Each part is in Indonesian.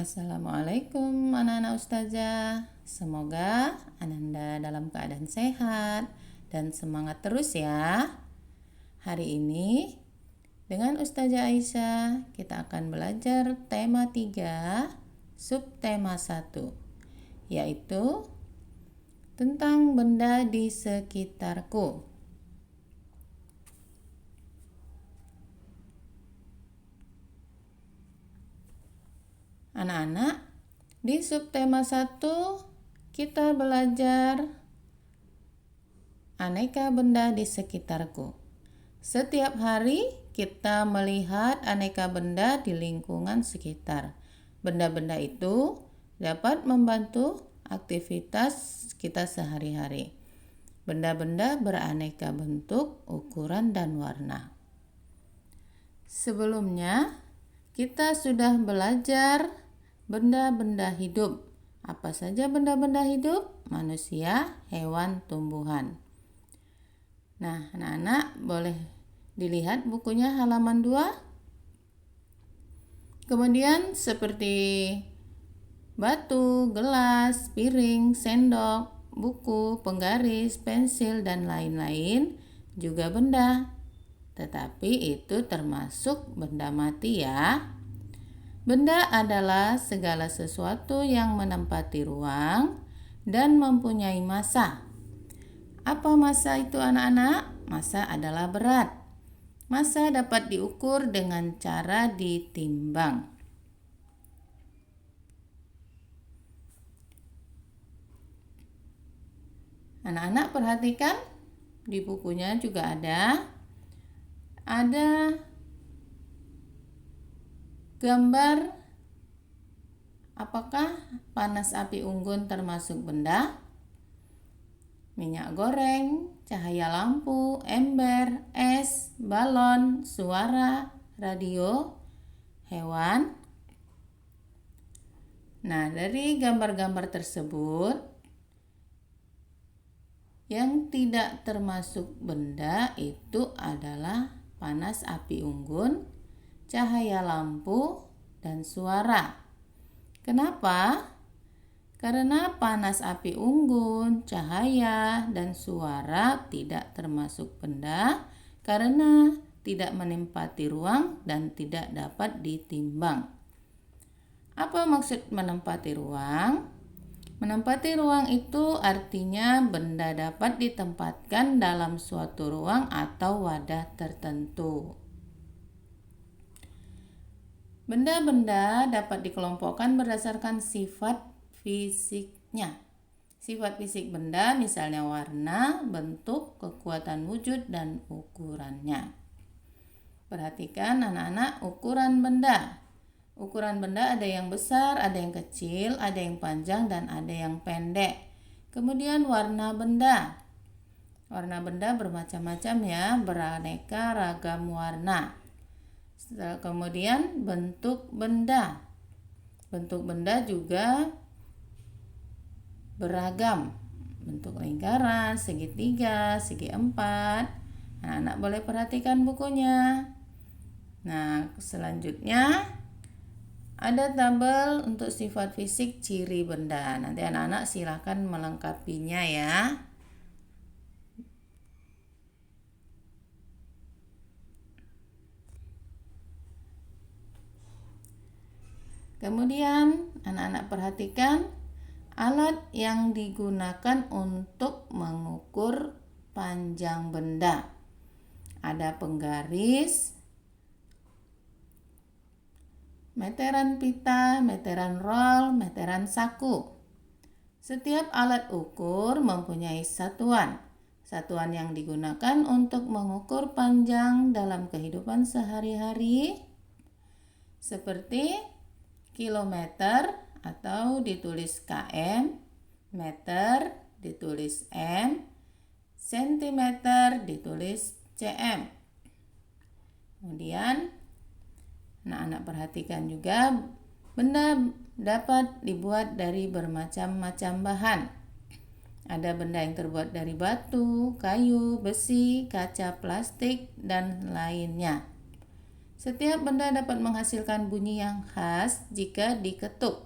Assalamualaikum anak-anak ustazah. Semoga Ananda dalam keadaan sehat dan semangat terus ya. Hari ini dengan Ustazah Aisyah kita akan belajar tema 3, subtema 1, yaitu tentang benda di sekitarku. Anak-anak, di subtema 1 kita belajar aneka benda di sekitarku. Setiap hari kita melihat aneka benda di lingkungan sekitar. Benda-benda itu dapat membantu aktivitas kita sehari-hari. Benda-benda beraneka bentuk, ukuran, dan warna. Sebelumnya, kita sudah belajar benda-benda hidup. Apa saja benda-benda hidup? Manusia, hewan, tumbuhan. Nah, anak-anak boleh dilihat bukunya halaman 2. Kemudian seperti batu, gelas, piring, sendok, buku, penggaris, pensil, dan lain-lain juga benda. Tetapi itu termasuk benda mati ya. Benda adalah segala sesuatu yang menempati ruang dan mempunyai massa. Apa massa itu anak-anak? Massa adalah berat. Massa dapat diukur dengan cara ditimbang. Anak-anak perhatikan di bukunya juga ada gambar. Apakah panas api unggun termasuk benda? Minyak goreng, cahaya lampu, ember, es, balon, suara, radio, hewan. Nah, dari gambar-gambar tersebut, yang tidak termasuk benda itu adalah panas api unggun, cahaya lampu, dan suara. Kenapa? Karena panas api unggun, cahaya, dan suara tidak termasuk benda karena tidak menempati ruang dan tidak dapat ditimbang. Apa maksud menempati ruang? Menempati ruang itu artinya benda dapat ditempatkan dalam suatu ruang atau wadah tertentu. Benda-benda dapat dikelompokkan berdasarkan sifat fisiknya. Sifat fisik benda misalnya warna, bentuk, kekuatan wujud, dan ukurannya. Perhatikan anak-anak ukuran benda. Ukuran benda ada yang besar, ada yang kecil, ada yang panjang, dan ada yang pendek. Kemudian warna benda. Warna benda bermacam-macam ya, beraneka ragam warna. Kemudian bentuk benda. Bentuk benda juga beragam. Bentuk lingkaran, segitiga, segi empat. Anak-anak boleh perhatikan bukunya. Nah, selanjutnya ada tabel untuk sifat fisik ciri benda. Nanti anak-anak silakan melengkapinya ya. Kemudian anak-anak perhatikan alat yang digunakan untuk mengukur panjang benda. Ada penggaris, meteran pita, meteran roll, meteran saku. Setiap alat ukur mempunyai satuan. Satuan yang digunakan untuk mengukur panjang dalam kehidupan sehari-hari seperti kilometer atau ditulis km, meter ditulis m, sentimeter ditulis cm. Kemudian anak-anak perhatikan juga benda dapat dibuat dari bermacam-macam bahan. Ada benda yang terbuat dari batu, kayu, besi, kaca, plastik, dan lainnya. Setiap benda dapat menghasilkan bunyi yang khas jika diketuk.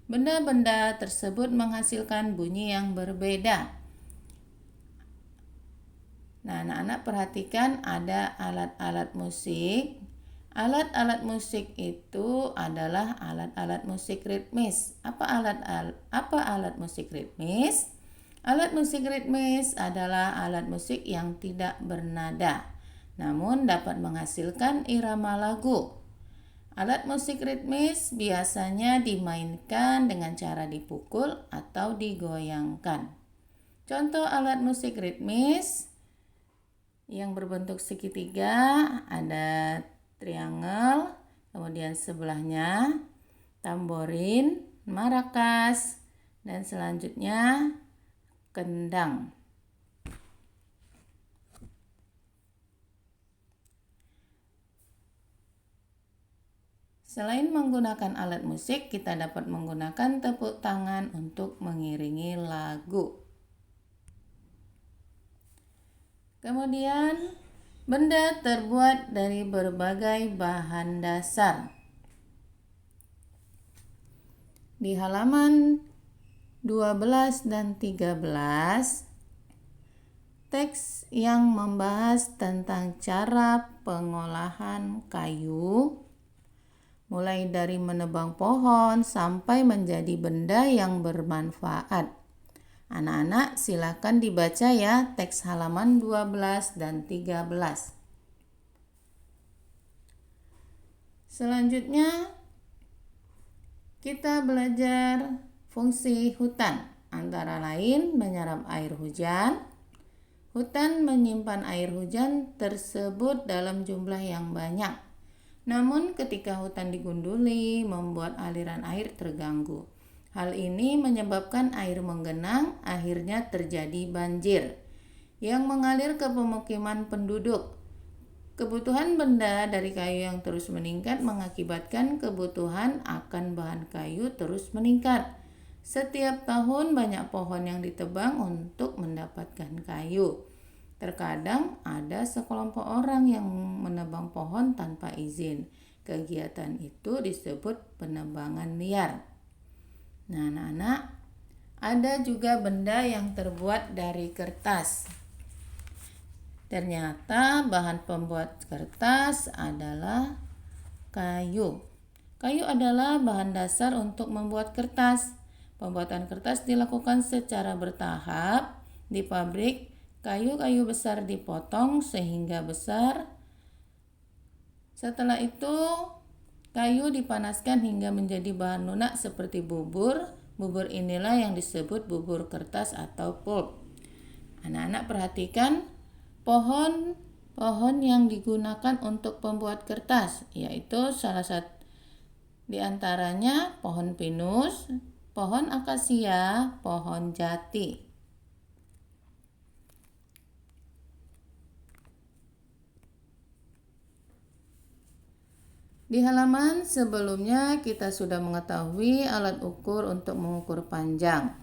Benda-benda tersebut menghasilkan bunyi yang berbeda. Nah, anak-anak perhatikan ada alat-alat musik. Alat-alat musik itu adalah alat-alat musik ritmis. Apa alat musik ritmis? Alat musik ritmis adalah alat musik yang tidak bernada, namun dapat menghasilkan irama lagu. Alat musik ritmis biasanya dimainkan dengan cara dipukul atau digoyangkan. Contoh alat musik ritmis yang berbentuk segitiga ada triangle, kemudian sebelahnya tamborin, marakas, dan selanjutnya kendang. Selain menggunakan alat musik, kita dapat menggunakan tepuk tangan untuk mengiringi lagu. Kemudian, benda terbuat dari berbagai bahan dasar. Di halaman 12 dan 13, teks yang membahas tentang cara pengolahan kayu, mulai dari menebang pohon sampai menjadi benda yang bermanfaat. Anak-anak silakan dibaca ya teks halaman 12 dan 13. Selanjutnya kita belajar fungsi hutan, antara lain menyerap air hujan. Hutan menyimpan air hujan tersebut dalam jumlah yang banyak. Namun ketika hutan digunduli, membuat aliran air terganggu. Hal ini menyebabkan air menggenang, akhirnya terjadi banjir yang mengalir ke pemukiman penduduk. Kebutuhan benda dari kayu yang terus meningkat mengakibatkan kebutuhan akan bahan kayu terus meningkat. Setiap tahun banyak pohon yang ditebang untuk mendapatkan kayu. Terkadang ada sekelompok orang yang menebang pohon tanpa izin. Kegiatan itu disebut penebangan liar. Nah, anak-anak, ada juga benda yang terbuat dari kertas. Ternyata bahan pembuat kertas adalah kayu. Kayu adalah bahan dasar untuk membuat kertas. Pembuatan kertas dilakukan secara bertahap di pabrik. Kayu-kayu besar dipotong sehingga besar. Setelah itu, kayu dipanaskan hingga menjadi bahan lunak seperti bubur. Bubur inilah yang disebut bubur kertas atau pulp. Anak-anak perhatikan pohon yang digunakan untuk pembuat kertas, yaitu salah satu di antaranya pohon pinus, pohon akasia, pohon jati. Di halaman sebelumnya kita sudah mengetahui alat ukur untuk mengukur panjang.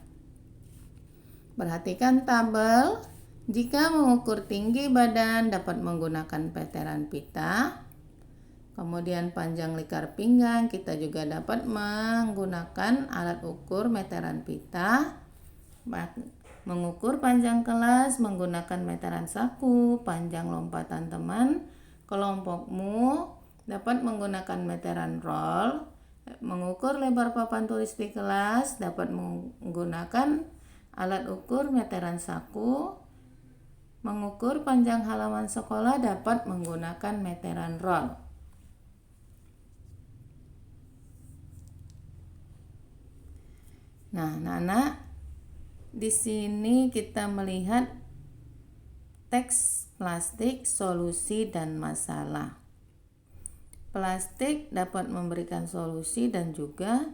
Perhatikan tabel. Jika mengukur tinggi badan dapat menggunakan meteran pita. Kemudian panjang lingkar pinggang kita juga dapat menggunakan alat ukur meteran pita. Mengukur panjang kelas menggunakan meteran saku. Panjang lompatan teman kelompokmu dapat menggunakan meteran roll. Mengukur lebar papan tulis di kelas dapat menggunakan alat ukur meteran saku. Mengukur panjang halaman sekolah dapat menggunakan meteran roll. Nah, anak-anak, di sini kita melihat teks plastik, solusi dan masalah. Plastik dapat memberikan solusi dan juga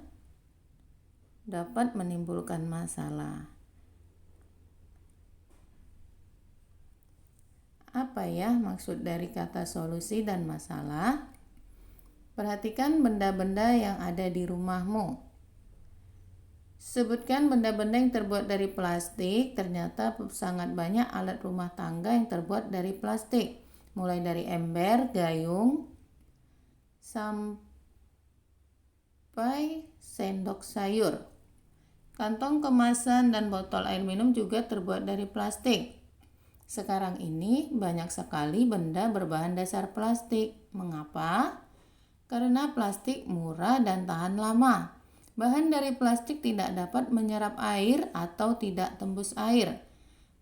dapat menimbulkan masalah. Apa ya maksud dari kata solusi dan masalah? Perhatikan benda-benda yang ada di rumahmu. Sebutkan benda-benda yang terbuat dari plastik. Ternyata sangat banyak alat rumah tangga yang terbuat dari plastik. Mulai dari ember, gayung, sampai sendok sayur. Kantong kemasan dan botol air minum juga terbuat dari plastik. Sekarang ini banyak sekali benda berbahan dasar plastik. Mengapa? Karena plastik murah dan tahan lama. Bahan dari plastik tidak dapat menyerap air atau tidak tembus air.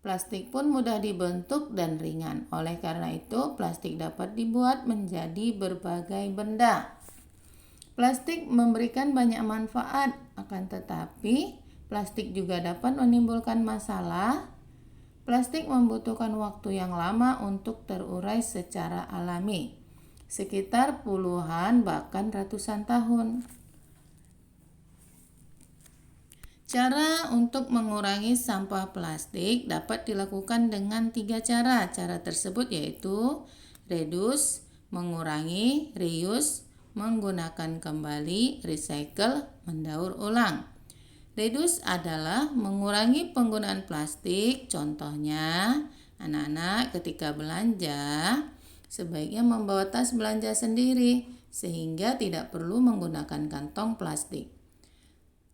Plastik pun mudah dibentuk dan ringan. Oleh karena itu, plastik dapat dibuat menjadi berbagai benda. Plastik memberikan banyak manfaat, akan tetapi plastik juga dapat menimbulkan masalah. Plastik membutuhkan waktu yang lama untuk terurai secara alami, sekitar puluhan bahkan ratusan tahun. Cara untuk mengurangi sampah plastik dapat dilakukan dengan 3 cara. Cara tersebut yaitu reduce, mengurangi, reuse, menggunakan kembali, recycle, mendaur ulang. Reduce adalah mengurangi penggunaan plastik. Contohnya, anak-anak ketika belanja sebaiknya membawa tas belanja sendiri sehingga tidak perlu menggunakan kantong plastik.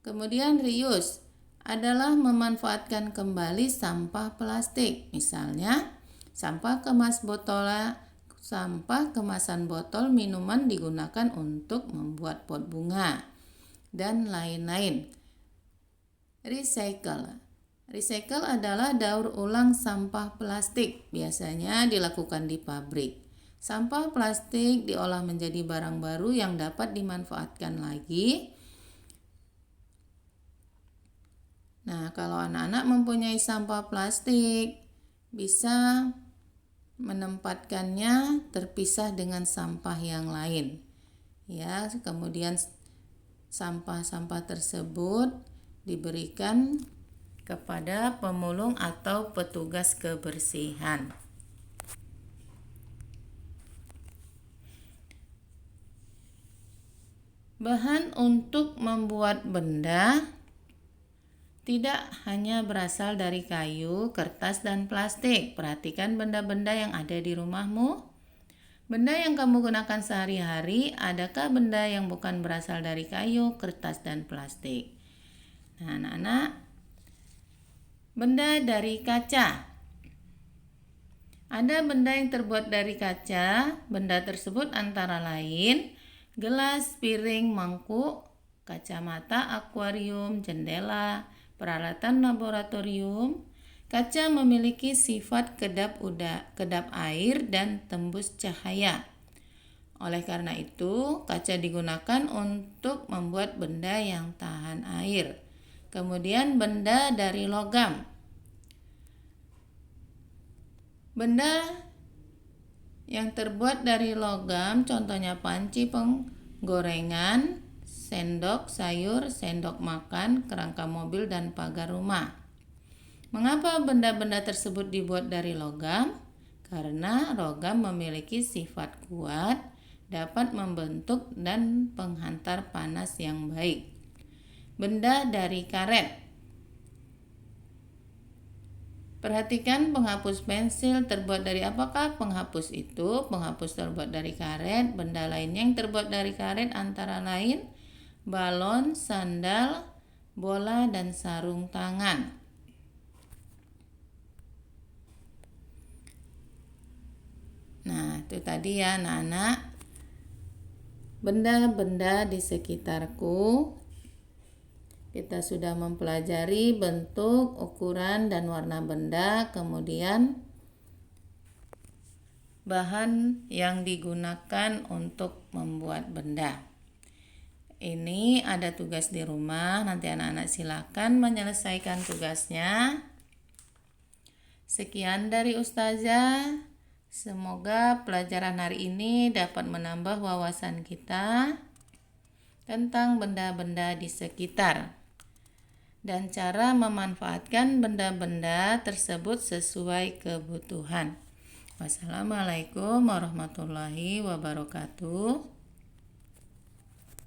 Kemudian reuse adalah memanfaatkan kembali sampah plastik. Misalnya, sampah kemasan botol minuman digunakan untuk membuat pot bunga dan lain-lain. Recycle adalah daur ulang sampah plastik, biasanya dilakukan di pabrik. Sampah plastik diolah menjadi barang baru yang dapat dimanfaatkan lagi. Nah, kalau anak-anak mempunyai sampah plastik, bisa menempatkannya terpisah dengan sampah yang lain. Ya, kemudian sampah-sampah tersebut diberikan kepada pemulung atau petugas kebersihan. Bahan untuk membuat benda tidak hanya berasal dari kayu, kertas, dan plastik. Perhatikan benda-benda yang ada di rumahmu. Benda yang kamu gunakan sehari-hari, adakah benda yang bukan berasal dari kayu, kertas, dan plastik? Nah, anak-anak, benda dari kaca. Ada benda yang terbuat dari kaca. Benda tersebut antara lain gelas, piring, mangkuk, kacamata, akuarium, jendela, peralatan laboratorium. Kaca memiliki sifat kedap air dan tembus cahaya. Oleh karena itu, kaca digunakan untuk membuat benda yang tahan air. Kemudian benda dari logam. Benda yang terbuat dari logam contohnya panci penggorengan, sendok sayur, sendok makan, kerangka mobil, dan pagar rumah. Mengapa benda-benda tersebut dibuat dari logam? Karena logam memiliki sifat kuat, dapat membentuk dan penghantar panas yang baik. Benda dari karet. Perhatikan penghapus pensil terbuat dari apakah penghapus itu? Penghapus terbuat dari karet. Benda lainnya yang terbuat dari karet antara lain balon, sandal, bola, dan sarung tangan. Nah, itu tadi ya anak-anak. Benda-benda di sekitarku. Kita sudah mempelajari bentuk, ukuran, dan warna benda, kemudian bahan yang digunakan untuk membuat benda. Ini ada tugas di rumah, nanti anak-anak silakan menyelesaikan tugasnya. Sekian dari Ustazah. Semoga pelajaran hari ini dapat menambah wawasan kita tentang benda-benda di sekitar dan cara memanfaatkan benda-benda tersebut sesuai kebutuhan. Wassalamualaikum warahmatullahi wabarakatuh.